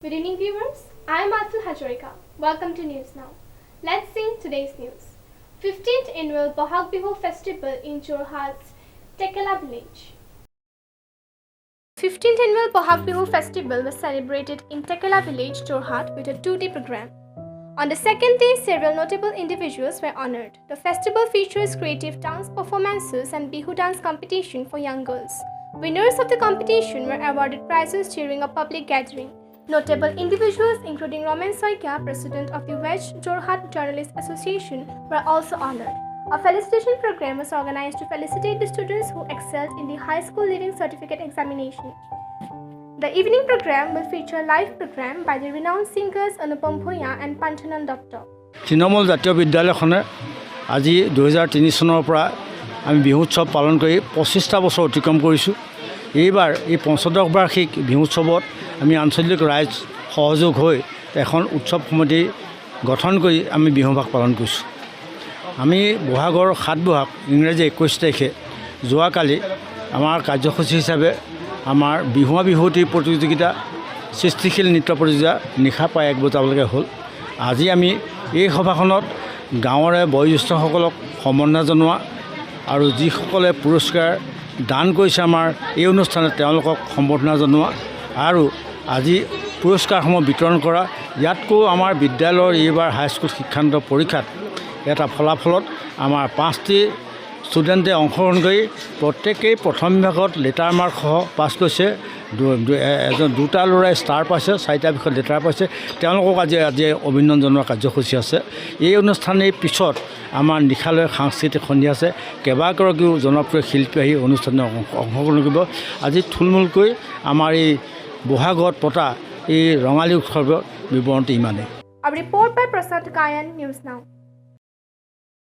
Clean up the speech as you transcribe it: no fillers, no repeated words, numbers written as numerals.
Good evening, viewers. I am Atul Hajorika. Welcome to News Now. Let's see today's news. 15th Annual Bohag Bihu Festival in Jorhat's Tekela village. 15th Annual Bohag Bihu Festival was celebrated in Tekela village, Jorhat, with a 2-day program. On the second day, several notable individuals were honored. The festival features creative dance performances and Bihu dance competition for young girls. Winners of the competition were awarded prizes during a public gathering. Notable individuals including Roman Soikia, president of the Wedge Jorhat Journalists Association, were also honored. A felicitation program was organized to felicitate the students who excelled in the high school leaving certificate examination. The evening program will feature a live program by the renowned singers Anupam Bhuya and Panchanan Dutta. তৃণমূল জাতীয় বিদ্যালয়খনে আজি 2003 চনৰ পৰা আমি বিহু উৎসৱ পালন কৰি 25টা বছৰ অতিক্ৰম কৰিছোঁ। এইবাৰ এই 65 বাৰ্ষিক বিহু উৎসৱত আমি আঞ্চলিক ৰাইজ সহযোগ হৈ এখন উৎসৱ সমিতি গঠন কৰি আমি বিহু ভাগ পালন কৰিছোঁ। আমি বহাগৰ 7 বহাগ ইংৰাজী 21 তাৰিখে যোৱাকালি আমাৰ কাৰ্যসূচী হিচাপে আমাৰ বিহুৱা বিহুৱতী প্ৰতিযোগিতা সৃষ্টিশীল নৃত্য প্ৰতিযোগিতা নিশা প্ৰায় 1 বজালৈকে হ'ল। আজি আমি এই সভাখনত গাঁৱৰে বয়োজ্যেষ্ঠসকলক সম্বৰ্ধনা জনোৱা আৰু যিসকলে পুৰস্কাৰ দান কৰিছে আমাৰ এই অনুষ্ঠানত তেওঁলোকক সম্বৰ্ধনা জনোৱা আৰু আজি পুৰস্কাৰসমূহ বিতৰণ কৰা। ইয়াতকৈ আমাৰ বিদ্যালয়ৰ এইবাৰ হাইস্কুল শিক্ষান্ত পৰীক্ষাত এটা ফলাফলত আমাৰ 5টি ষ্টুডেণ্টে অংশগ্ৰহণ কৰি প্ৰত্যেকেই প্ৰথম বিভাগত লেটাৰ মাৰ্ক সহ পাছ কৰিছে। দুটা ল'ৰাই ষ্টাৰ পাইছে, 4টা বিষয়ত লেটাৰ পাইছে। তেওঁলোকক আজি অভিনন্দন জনোৱাৰ কাৰ্যসূচী আছে। এই অনুষ্ঠানৰ পিছত আমাৰ নিশালৈ সাংস্কৃতিক সন্ধিয়া আছে। কেইবাগৰাকীও জনপ্ৰিয় শিল্পী আহি অনুষ্ঠানত অংশগ্ৰহণ কৰিব। আজি থুলমূলকৈ আমাৰ এই বহাগত পতা এই ৰঙালী উৎসৱৰ বিৱৰণটো ইমানেই। A report by Prasad Kayan, News Now.